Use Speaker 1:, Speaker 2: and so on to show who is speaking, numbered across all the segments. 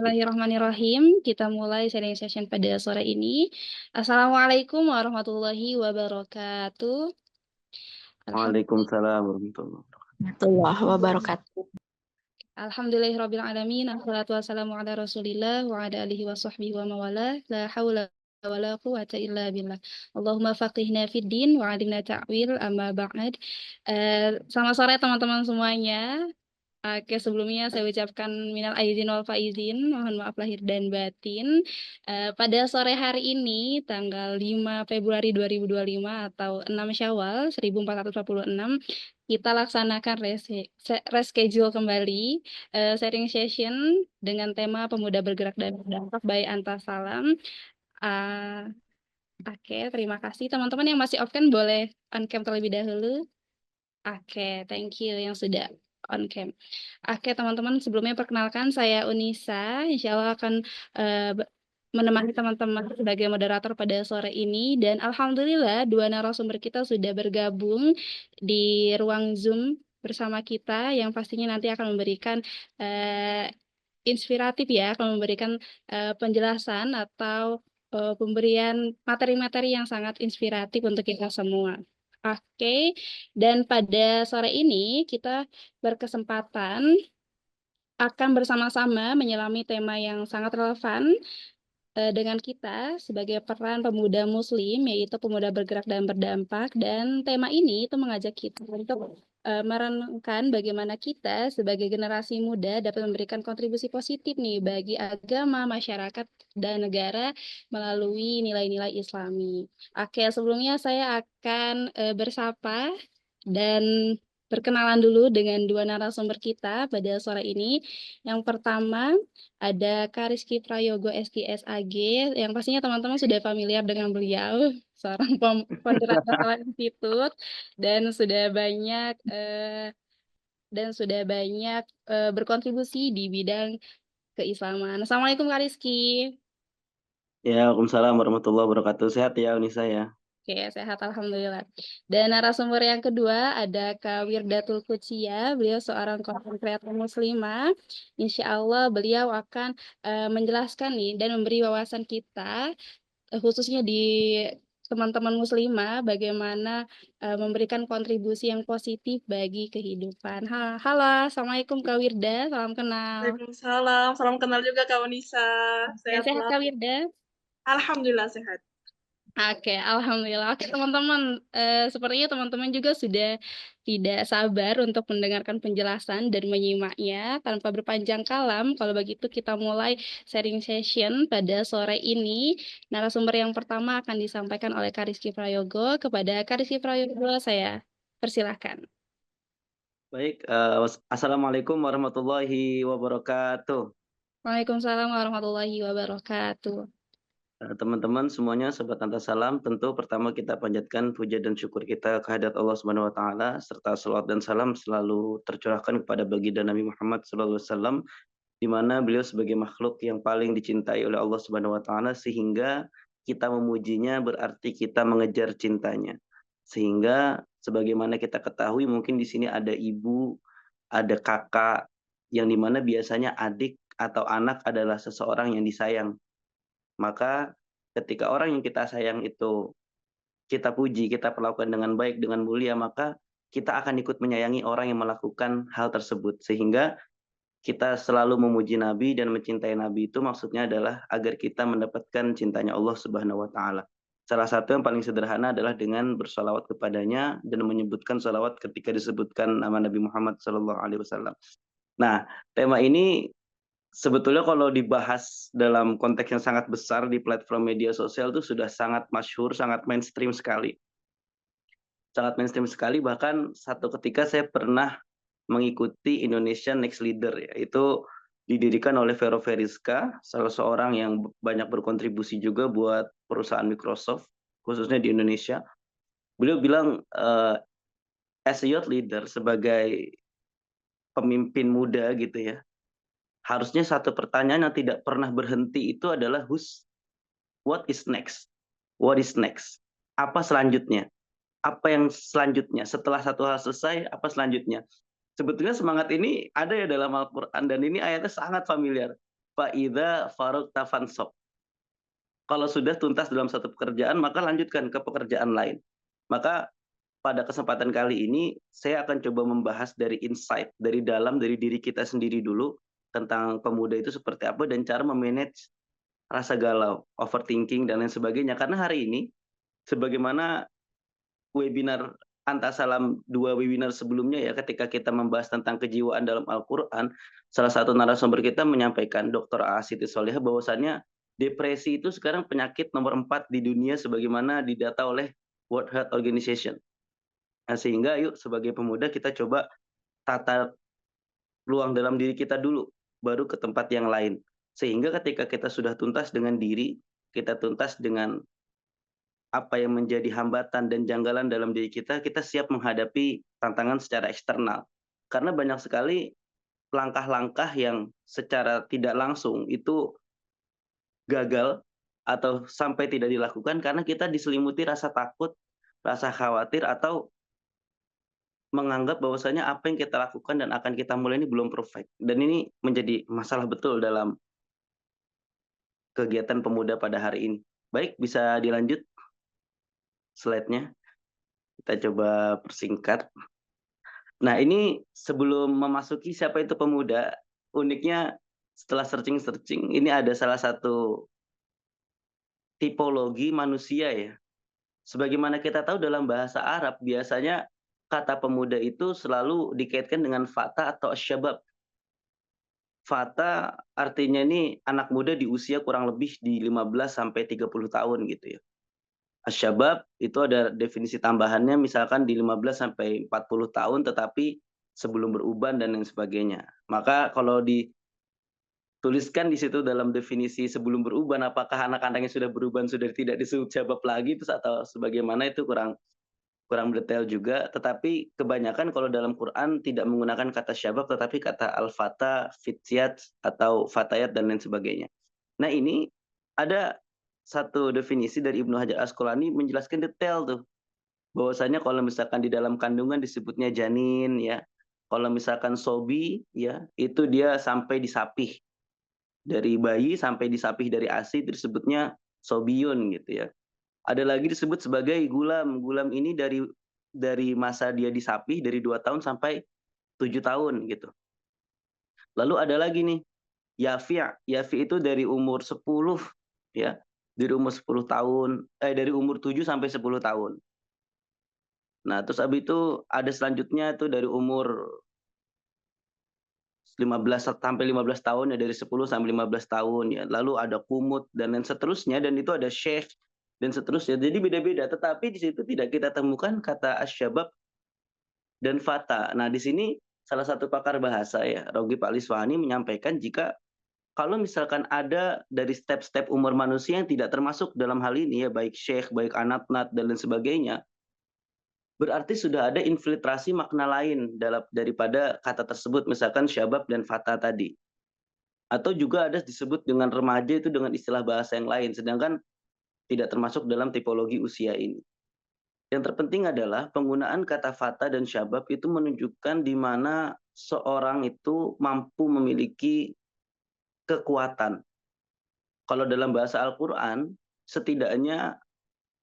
Speaker 1: Bismillahirrahmanirrahim. Kita mulai sharing session pada sore ini. Assalamualaikum warahmatullahi wabarakatuh.
Speaker 2: Waalaikumsalam warahmatullahi wabarakatuh.
Speaker 3: Warahmatullahi wabarakatuh.
Speaker 1: Alhamdulillahirabbil alamin. Wassalatu wassalamu ala Rasulillah wa ala alihi wa sahbihi wa mawalah. La haula wala quwwata illa billah. Allahumma faqihna fid din wa 'allimna ta'wil amma ba'd. Selamat sore teman-teman semuanya. Oke, sebelumnya saya ucapkan minal aidin wal faizin, mohon maaf lahir dan batin. Pada sore hari ini, tanggal 5 Februari 2025 atau 6 Syawal 1446, kita laksanakan reschedule kembali sharing session dengan tema pemuda bergerak dan berdampak by Antasalam. Oke, terima kasih. Teman-teman yang masih off cam boleh on cam terlebih dahulu. Oke, thank you yang sudah on cam. Oke, teman-teman, sebelumnya perkenalkan saya Unisa. Insya Allah akan menemani teman-teman sebagai moderator pada sore ini. Dan alhamdulillah dua narasumber kita sudah bergabung di ruang Zoom bersama kita yang pastinya nanti akan memberikan inspiratif ya, akan memberikan penjelasan atau pemberian materi-materi yang sangat inspiratif untuk kita semua. Oke, dan pada sore ini kita berkesempatan akan bersama-sama menyelami tema yang sangat relevan dengan kita sebagai peran pemuda muslim, yaitu pemuda bergerak dan berdampak. Dan tema ini itu mengajak kita untuk merenungkan bagaimana kita sebagai generasi muda dapat memberikan kontribusi positif nih bagi agama, masyarakat, dan negara melalui nilai-nilai Islami. Oke, sebelumnya saya akan bersapa dan perkenalan dulu dengan dua narasumber kita pada sore ini. Yang pertama ada Kariski Prayogo SKSAG, yang pastinya teman-teman sudah familiar dengan beliau, seorang founder Antasalam Institute, dan sudah banyak berkontribusi di bidang keislaman. Assalamualaikum Kariski.
Speaker 2: Ya, Waalaikumsalam warahmatullahi wabarakatuh. Sehat ya Unisa ya.
Speaker 1: Oke, sehat alhamdulillah. Dan narasumber yang kedua ada Kak Wirdatul Kucia, beliau seorang content creator muslimah. Insya Allah beliau akan menjelaskan nih dan memberi wawasan kita khususnya di teman-teman muslimah bagaimana memberikan kontribusi yang positif bagi kehidupan. Halo, Assalamualaikum Kak Wirda, salam kenal.
Speaker 3: Waalaikumsalam, salam kenal juga Kak Unisa.
Speaker 1: Sehat Kak Wirda?
Speaker 3: Alhamdulillah sehat.
Speaker 1: Oke, alhamdulillah. Oke, teman-teman, sepertinya teman-teman juga sudah tidak sabar untuk mendengarkan penjelasan dan menyimaknya tanpa berpanjang kalam. Kalau begitu kita mulai sharing session pada sore ini. Narasumber yang pertama akan disampaikan oleh Kariski Prayogo. Kepada Kariski Prayogo, saya persilahkan.
Speaker 2: Baik, Assalamualaikum warahmatullahi wabarakatuh.
Speaker 1: Waalaikumsalam warahmatullahi wabarakatuh.
Speaker 2: Teman-teman semuanya, Sobat Antasalam, tentu pertama kita panjatkan puja dan syukur kita kehadirat Allah Subhanahu wa taala, serta selawat dan salam selalu tercurahkan kepada baginda Nabi Muhammad SAW, di mana beliau sebagai makhluk yang paling dicintai oleh Allah Subhanahu wa taala, sehingga kita memujinya berarti kita mengejar cintanya. Sehingga sebagaimana kita ketahui, mungkin di sini ada ibu, ada kakak, yang dimana biasanya adik atau anak adalah seseorang yang disayang. Maka ketika orang yang kita sayang itu kita puji, kita perlakukan dengan baik, dengan mulia, maka kita akan ikut menyayangi orang yang melakukan hal tersebut. Sehingga kita selalu memuji Nabi dan mencintai Nabi itu maksudnya adalah agar kita mendapatkan cintanya Allah Subhanahu wa taala. Salah satu yang paling sederhana adalah dengan bersolawat kepadanya dan menyebutkan solawat ketika disebutkan nama Nabi Muhammad SAW. Nah, tema ini sebetulnya kalau dibahas dalam konteks yang sangat besar di platform media sosial itu sudah sangat masyhur, sangat mainstream sekali. Sangat mainstream sekali, bahkan satu ketika saya pernah mengikuti Indonesia Next Leader, yaitu didirikan oleh Vero Veriska, salah seorang yang banyak berkontribusi juga buat perusahaan Microsoft, khususnya di Indonesia. Beliau bilang, as a youth leader, sebagai pemimpin muda gitu ya, harusnya satu pertanyaan yang tidak pernah berhenti itu adalah what is next? What is next? Apa selanjutnya? Apa yang selanjutnya? Setelah satu hal selesai, apa selanjutnya? Sebetulnya semangat ini ada ya dalam Al-Quran, dan ini ayatnya sangat familiar. fa idza faragta fansab. Kalau sudah tuntas dalam satu pekerjaan, maka lanjutkan ke pekerjaan lain. Maka pada kesempatan kali ini, saya akan coba membahas dari insight, dari dalam, dari diri kita sendiri dulu, tentang pemuda itu seperti apa, dan cara memanage rasa galau, overthinking, dan lain sebagainya. Karena hari ini, sebagaimana webinar Antasalam 2 webinar sebelumnya ya, ketika kita membahas tentang kejiwaan dalam Al-Quran, salah satu narasumber kita menyampaikan, Dr. A. Siti Solihah, bahwasannya depresi itu sekarang penyakit nomor 4 di dunia sebagaimana didata oleh World Health Organization. Nah, sehingga yuk sebagai pemuda kita coba tata ruang dalam diri kita dulu, baru ke tempat yang lain. Sehingga ketika kita sudah tuntas dengan diri, kita tuntas dengan apa yang menjadi hambatan dan janggalan dalam diri kita, kita siap menghadapi tantangan secara eksternal. Karena banyak sekali langkah-langkah yang secara tidak langsung itu gagal atau sampai tidak dilakukan karena kita diselimuti rasa takut, rasa khawatir, atau menganggap bahwasanya apa yang kita lakukan dan akan kita mulai ini belum perfect. Dan ini menjadi masalah betul dalam kegiatan pemuda pada hari ini. Baik, bisa dilanjut slide-nya. Kita coba persingkat. Nah, ini sebelum memasuki siapa itu pemuda, uniknya setelah searching-searching, ini ada salah satu tipologi manusia ya. Sebagaimana kita tahu dalam bahasa Arab, biasanya kata pemuda itu selalu dikaitkan dengan fata atau syabab. Fata artinya ini anak muda di usia kurang lebih di 15 sampai 30 tahun gitu ya. Asyabab itu ada definisi tambahannya misalkan di 15 sampai 40 tahun tetapi sebelum beruban dan lain sebagainya. Maka kalau dituliskan di situ dalam definisi sebelum beruban, apakah anak-anak yang sudah beruban sudah tidak disebut syabab lagi terus atau sebagaimana, itu kurang detail juga, tetapi kebanyakan kalau dalam Quran tidak menggunakan kata syabab tetapi kata al-fata, fityat atau fatayat dan lain sebagainya. Nah, ini ada satu definisi dari Ibnu Hajar Asqalani menjelaskan detail tuh. Bahwasanya kalau misalkan di dalam kandungan disebutnya janin ya. Kalau misalkan sobi ya, itu dia sampai disapih. Dari bayi sampai disapih dari ASI disebutnya sobiyun gitu ya. Ada lagi disebut sebagai gulam. Gulam ini dari masa dia disapih dari 2 tahun sampai 7 tahun gitu. Lalu ada lagi nih, yafi'. Yafi itu dari umur 10 ya. Dari umur 10 tahun, dari umur 7 sampai 10 tahun. Nah, terus habis itu ada selanjutnya itu dari umur 15 sampai 15 tahun ya, dari 10 sampai 15 tahun ya. Lalu ada kumut dan lain seterusnya, dan itu ada syekh dan seterusnya. Jadi beda-beda, tetapi di situ tidak kita temukan kata asyabab dan fata. Nah, di sini salah satu pakar bahasa ya, Roghib Al-Isfahani menyampaikan jika kalau misalkan ada dari step-step umur manusia yang tidak termasuk dalam hal ini ya, baik syekh, baik anak-anak dan lain sebagainya, berarti sudah ada infiltrasi makna lain daripada kata tersebut, misalkan syabab dan fata tadi. Atau juga ada disebut dengan remaja itu dengan istilah bahasa yang lain, sedangkan tidak termasuk dalam tipologi usia ini. Yang terpenting adalah penggunaan kata fata dan syabab itu menunjukkan di mana seorang itu mampu memiliki kekuatan. Kalau dalam bahasa Al-Quran, setidaknya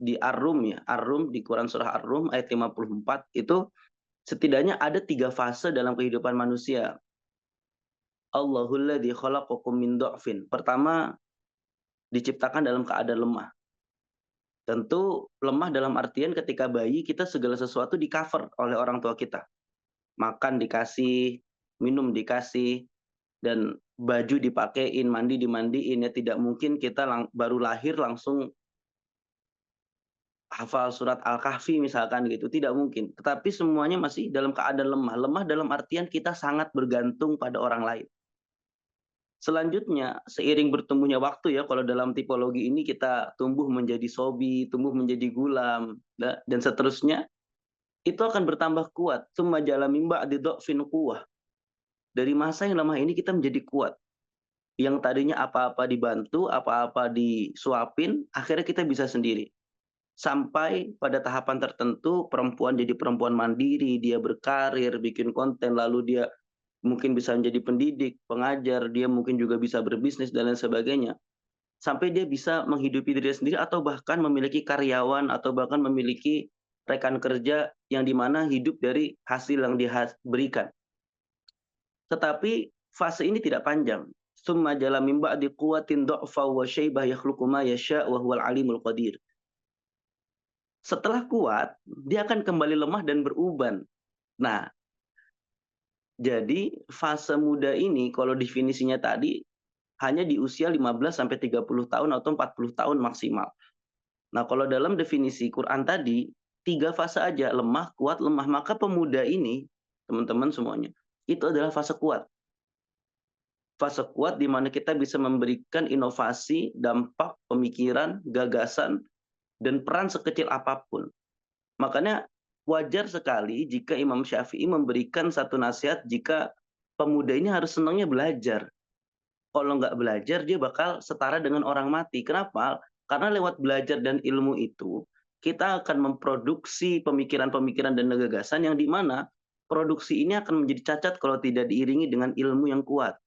Speaker 2: di Ar-Rum ya, Ar-Rum di Quran surah Ar-Rum ayat 54 itu setidaknya ada 3 fase dalam kehidupan manusia. Allahul ladzi khalaqakum min dha'fin. Pertama, diciptakan dalam keadaan lemah. Tentu lemah dalam artian ketika bayi kita segala sesuatu di-cover oleh orang tua kita. Makan dikasih, minum dikasih, dan baju dipakein, mandi dimandiin ya. Tidak mungkin kita baru lahir langsung hafal surat Al-Kahfi misalkan gitu, tidak mungkin. Tetapi semuanya masih dalam keadaan lemah. Lemah dalam artian kita sangat bergantung pada orang lain. Selanjutnya, seiring bertumbuhnya waktu ya, kalau dalam tipologi ini kita tumbuh menjadi sobi, tumbuh menjadi gulam, dan seterusnya, itu akan bertambah kuat. Tsumma ja'ala min ba'di dha'fin quwwah. Dari masa yang lemah ini kita menjadi kuat. Yang tadinya apa-apa dibantu, apa-apa disuapin, akhirnya kita bisa sendiri. Sampai pada tahapan tertentu perempuan jadi perempuan mandiri, dia berkarir, bikin konten, lalu dia mungkin bisa menjadi pendidik, pengajar, dia mungkin juga bisa berbisnis dan lain sebagainya. Sampai dia bisa menghidupi dirinya sendiri atau bahkan memiliki karyawan atau bahkan memiliki rekan kerja yang dimana hidup dari hasil yang dia berikan. Tetapi fase ini tidak panjang. Summa jala min ba'di quwwatin dha'fa wa syaibah yakhluqu ma yasha' wa huwal alimul qadir. Setelah kuat, dia akan kembali lemah dan beruban. Nah, jadi fase muda ini kalau definisinya tadi hanya di usia 15 sampai 30 tahun atau 40 tahun maksimal. Nah, kalau dalam definisi Quran tadi, 3 fase aja, lemah, kuat, lemah. Maka pemuda ini, teman-teman semuanya, itu adalah fase kuat. Fase kuat di mana kita bisa memberikan inovasi, dampak, pemikiran, gagasan, dan peran sekecil apapun. Makanya wajar sekali jika Imam Syafi'i memberikan satu nasihat jika pemuda ini harus senangnya belajar. Kalau nggak belajar, dia bakal setara dengan orang mati. Kenapa? Karena lewat belajar dan ilmu itu, kita akan memproduksi pemikiran-pemikiran dan gagasan yang dimana produksi ini akan menjadi cacat kalau tidak diiringi dengan ilmu yang kuat.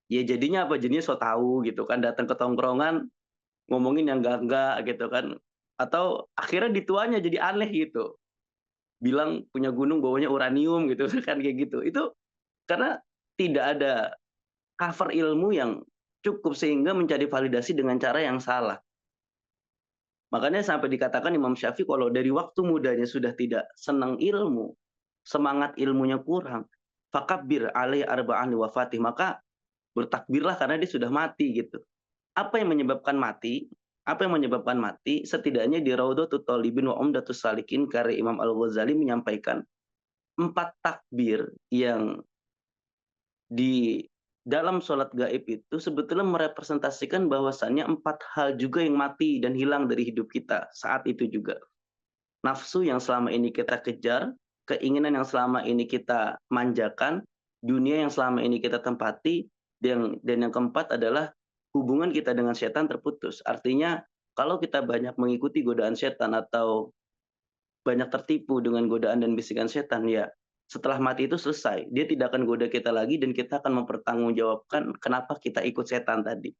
Speaker 2: Ya jadinya apa? Jadinya so tahu gitu kan, datang ke tongkrongan, ngomongin yang enggak gitu kan. Atau akhirnya dituanya jadi aneh gitu. Bilang punya gunung bawahnya uranium gitu kan kayak gitu. Itu karena tidak ada cover ilmu yang cukup sehingga mencari validasi dengan cara yang salah. Makanya sampai dikatakan Imam Syafi'i kalau dari waktu mudanya sudah tidak senang ilmu, semangat ilmunya kurang, fakabbir alai arba'an wafatih, maka bertakbirlah karena dia sudah mati gitu. Apa yang menyebabkan mati? Apa yang menyebabkan mati? Setidaknya di Raudhatul Thalibin wa Umdatus Salikin karya Imam Al-Ghazali menyampaikan 4 takbir yang di dalam sholat gaib itu sebetulnya merepresentasikan bahwasannya 4 hal juga yang mati dan hilang dari hidup kita saat itu juga. Nafsu yang selama ini kita kejar, keinginan yang selama ini kita manjakan, dunia yang selama ini kita tempati, dan yang keempat adalah hubungan kita dengan setan terputus. Artinya kalau kita banyak mengikuti godaan setan atau banyak tertipu dengan godaan dan bisikan setan, ya setelah mati itu selesai. Dia tidak akan goda kita lagi dan kita akan mempertanggungjawabkan kenapa kita ikut setan tadi.